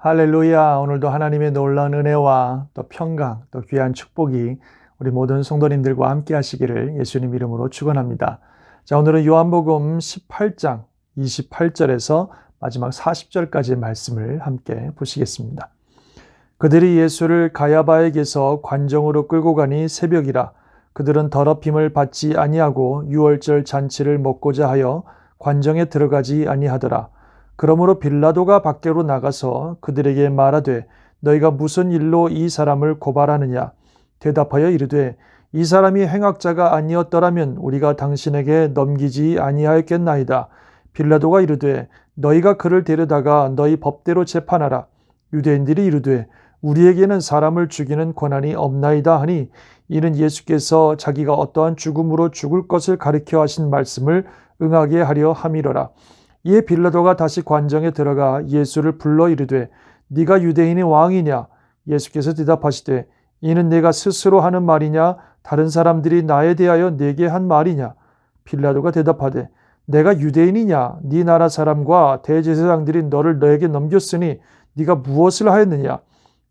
할렐루야. 오늘도 하나님의 놀라운 은혜와 또 평강, 또 귀한 축복이 우리 모든 성도님들과 함께 하시기를 예수님 이름으로 축원합니다. 자, 오늘은 요한복음 18장 28절에서 마지막 40절까지의 말씀을 함께 보시겠습니다. 그들이 예수를 가야바에게서 관정으로 끌고 가니 새벽이라. 그들은 더럽힘을 받지 아니하고 유월절 잔치를 먹고자 하여 관정에 들어가지 아니하더라. 그러므로 빌라도가 밖으로 나가서 그들에게 말하되 너희가 무슨 일로 이 사람을 고발하느냐. 대답하여 이르되 이 사람이 행악자가 아니었더라면 우리가 당신에게 넘기지 아니하였겠나이다. 빌라도가 이르되 너희가 그를 데려다가 너희 법대로 재판하라. 유대인들이 이르되 우리에게는 사람을 죽이는 권한이 없나이다 하니 이는 예수께서 자기가 어떠한 죽음으로 죽을 것을 가리켜 하신 말씀을 응하게 하려 함이로라. 이에 빌라도가 다시 관정에 들어가 예수를 불러 이르되 네가 유대인의 왕이냐. 예수께서 대답하시되 이는 내가 스스로 하는 말이냐 다른 사람들이 나에 대하여 내게 한 말이냐. 빌라도가 대답하되 내가 유대인이냐. 네 나라 사람과 대제사장들이 너를 너에게 넘겼으니 네가 무엇을 하였느냐.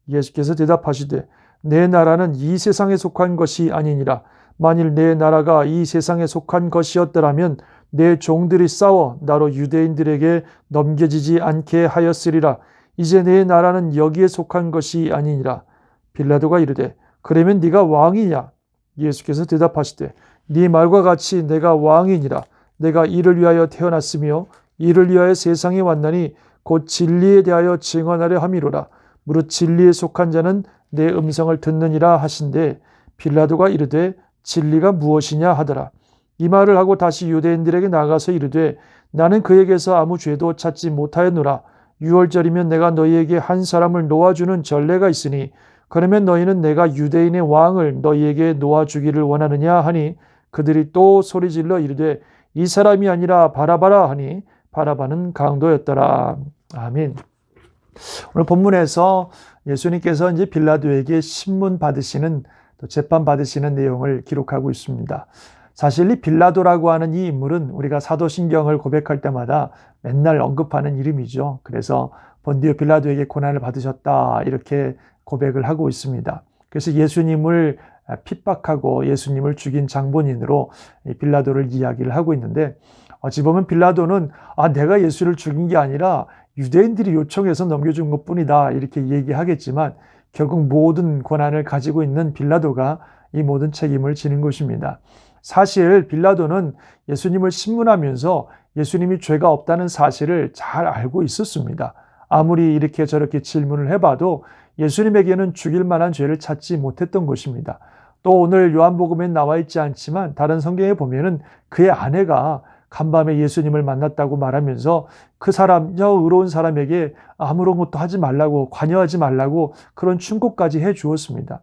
예수께서 대답하시되 내 나라는 이 세상에 속한 것이 아니니라. 만일 내 나라가 이 세상에 속한 것이었더라면 내 종들이 싸워 나로 유대인들에게 넘겨지지 않게 하였으리라. 이제 내 나라는 여기에 속한 것이 아니니라. 빌라도가 이르되 그러면 네가 왕이냐. 예수께서 대답하시되 네 말과 같이 내가 왕이니라. 내가 이를 위하여 태어났으며 이를 위하여 세상에 왔나니 곧 진리에 대하여 증언하려 함이로라. 무릇 진리에 속한 자는 내 음성을 듣느니라 하신대 빌라도가 이르되 진리가 무엇이냐 하더라. 이 말을 하고 다시 유대인들에게 나가서 이르되 나는 그에게서 아무 죄도 찾지 못하였노라. 유월절이면 내가 너희에게 한 사람을 놓아주는 전례가 있으니 그러면 너희는 내가 유대인의 왕을 너희에게 놓아주기를 원하느냐 하니 그들이 또 소리질러 이르되 이 사람이 아니라 바라바라 하니 바라바는 강도였더라. 아멘. 오늘 본문에서 예수님께서 이제 빌라도에게 신문 받으시는 또 재판 받으시는 내용을 기록하고 있습니다. 사실 이 빌라도라고 하는 이 인물은 우리가 사도신경을 고백할 때마다 맨날 언급하는 이름이죠. 그래서 본디오 빌라도에게 고난을 받으셨다 이렇게 고백을 하고 있습니다. 그래서 예수님을 핍박하고 예수님을 죽인 장본인으로 빌라도를 이야기를 하고 있는데 어찌 보면 빌라도는 내가 예수를 죽인 게 아니라 유대인들이 요청해서 넘겨준 것뿐이다 이렇게 얘기하겠지만 결국 모든 권한을 가지고 있는 빌라도가 이 모든 책임을 지는 것입니다. 사실 빌라도는 예수님을 신문하면서 예수님이 죄가 없다는 사실을 잘 알고 있었습니다. 아무리 이렇게 저렇게 질문을 해봐도 예수님에게는 죽일 만한 죄를 찾지 못했던 것입니다. 또 오늘 요한복음에 나와 있지 않지만 다른 성경에 보면은 그의 아내가 간밤에 예수님을 만났다고 말하면서 그 사람, 저 의로운 사람에게 아무런 것도 하지 말라고, 관여하지 말라고 그런 충고까지 해 주었습니다.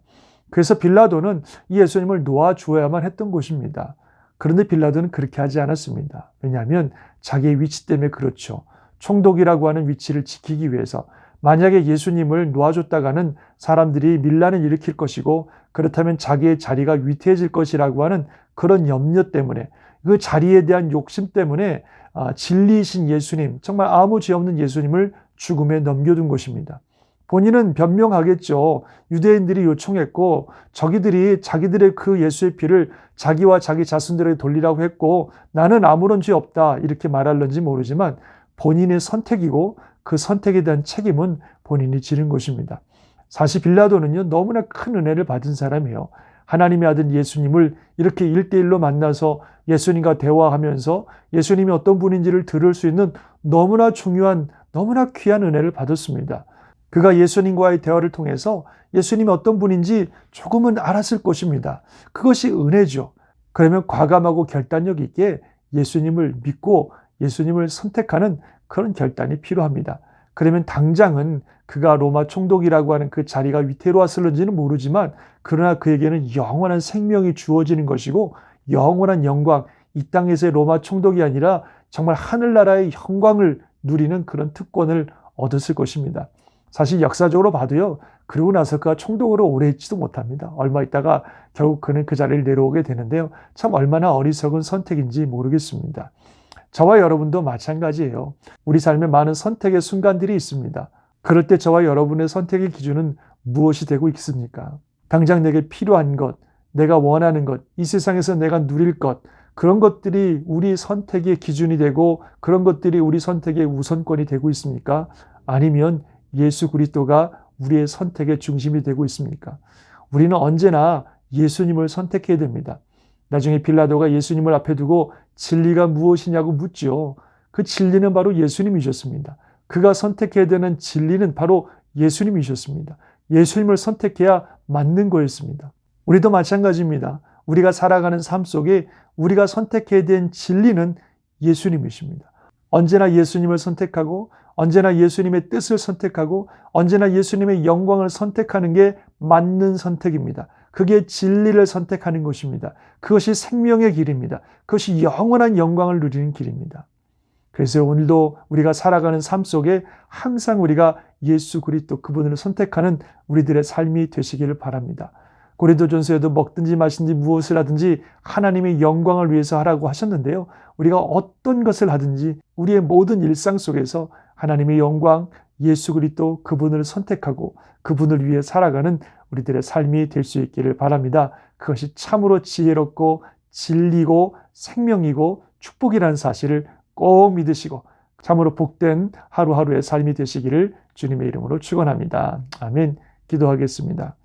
그래서 빌라도는 이 예수님을 놓아주어야만 했던 것입니다. 그런데 빌라도는 그렇게 하지 않았습니다. 왜냐하면 자기의 위치 때문에 그렇죠. 총독이라고 하는 위치를 지키기 위해서 만약에 예수님을 놓아줬다가는 사람들이 밀란을 일으킬 것이고 그렇다면 자기의 자리가 위태해질 것이라고 하는 그런 염려 때문에 그 자리에 대한 욕심 때문에 진리이신 예수님, 정말 아무 죄 없는 예수님을 죽음에 넘겨둔 것입니다. 본인은 변명하겠죠. 유대인들이 요청했고 저기들이 자기들의 그 예수의 피를 자기와 자기 자손들에게 돌리라고 했고 나는 아무런 죄 없다 이렇게 말할런지 모르지만 본인의 선택이고 그 선택에 대한 책임은 본인이 지는 것입니다. 사실 빌라도는요 너무나 큰 은혜를 받은 사람이에요. 하나님의 아들 예수님을 이렇게 1대1로 만나서 예수님과 대화하면서 예수님이 어떤 분인지를 들을 수 있는 너무나 중요한 너무나 귀한 은혜를 받았습니다. 그가 예수님과의 대화를 통해서 예수님이 어떤 분인지 조금은 알았을 것입니다. 그것이 은혜죠. 그러면 과감하고 결단력 있게 예수님을 믿고 예수님을 선택하는 그런 결단이 필요합니다. 그러면 당장은 그가 로마 총독이라고 하는 그 자리가 위태로웠을는지는 모르지만 그러나 그에게는 영원한 생명이 주어지는 것이고 영원한 영광, 이 땅에서의 로마 총독이 아니라 정말 하늘나라의 영광을 누리는 그런 특권을 얻었을 것입니다. 사실 역사적으로 봐도요. 그러고 나서 그가 총독으로 오래 있지도 못합니다. 얼마 있다가 결국 그는 그 자리를 내려오게 되는데요. 참 얼마나 어리석은 선택인지 모르겠습니다. 저와 여러분도 마찬가지예요. 우리 삶에 많은 선택의 순간들이 있습니다. 그럴 때 저와 여러분의 선택의 기준은 무엇이 되고 있습니까? 당장 내게 필요한 것, 내가 원하는 것, 이 세상에서 내가 누릴 것, 그런 것들이 우리 선택의 기준이 되고 그런 것들이 우리 선택의 우선권이 되고 있습니까? 아니면 예수 그리스도가 우리의 선택의 중심이 되고 있습니까? 우리는 언제나 예수님을 선택해야 됩니다. 나중에 빌라도가 예수님을 앞에 두고 진리가 무엇이냐고 묻죠. 그 진리는 바로 예수님이셨습니다. 그가 선택해야 되는 진리는 바로 예수님이셨습니다. 예수님을 선택해야 맞는 거였습니다. 우리도 마찬가지입니다. 우리가 살아가는 삶 속에 우리가 선택해야 된 진리는 예수님이십니다. 언제나 예수님을 선택하고 언제나 예수님의 뜻을 선택하고 언제나 예수님의 영광을 선택하는 게 맞는 선택입니다. 그게 진리를 선택하는 것입니다. 그것이 생명의 길입니다. 그것이 영원한 영광을 누리는 길입니다. 그래서 오늘도 우리가 살아가는 삶 속에 항상 우리가 예수 그리스도 그분을 선택하는 우리들의 삶이 되시기를 바랍니다. 고린도전서에도 먹든지 마시든지 무엇을 하든지 하나님의 영광을 위해서 하라고 하셨는데요. 우리가 어떤 것을 하든지 우리의 모든 일상 속에서 하나님의 영광, 예수 그리스도 그분을 선택하고 그분을 위해 살아가는 우리들의 삶이 될 수 있기를 바랍니다. 그것이 참으로 지혜롭고 진리고 생명이고 축복이라는 사실을 꼭 믿으시고 참으로 복된 하루하루의 삶이 되시기를 주님의 이름으로 축원합니다. 아멘. 기도하겠습니다.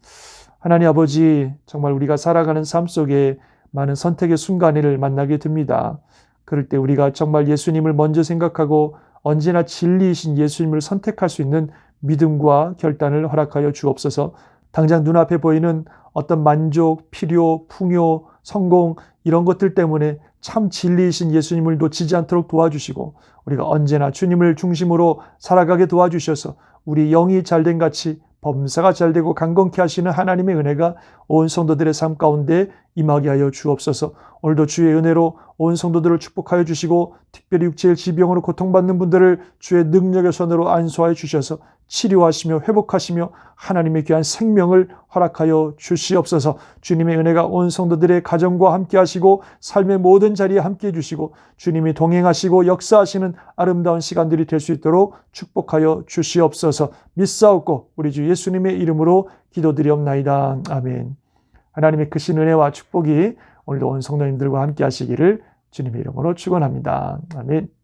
하나님 아버지, 정말 우리가 살아가는 삶 속에 많은 선택의 순간을 만나게 됩니다. 그럴 때 우리가 정말 예수님을 먼저 생각하고 언제나 진리이신 예수님을 선택할 수 있는 믿음과 결단을 허락하여 주옵소서. 당장 눈앞에 보이는 어떤 만족, 필요, 풍요, 성공 이런 것들 때문에 참 진리이신 예수님을 놓치지 않도록 도와주시고 우리가 언제나 주님을 중심으로 살아가게 도와주셔서 우리 영이 잘된 같이 범사가 잘되고 강건케 하시는 하나님의 은혜가 온 성도들의 삶 가운데 임하게 하여 주옵소서. 오늘도 주의 은혜로 온 성도들을 축복하여 주시고 특별히 육체의 지병으로 고통받는 분들을 주의 능력의 손으로 안수하여 주셔서 치료하시며 회복하시며 하나님의 귀한 생명을 허락하여 주시옵소서. 주님의 은혜가 온 성도들의 가정과 함께 하시고 삶의 모든 자리에 함께 해주시고 주님이 동행하시고 역사하시는 아름다운 시간들이 될 수 있도록 축복하여 주시옵소서. 믿사옵고 우리 주 예수님의 이름으로 기도드리옵나이다. 아멘. 하나님의 크신 은혜와 축복이 오늘도 온 성도님들과 함께 하시기를 주님의 이름으로 축원합니다. 아멘.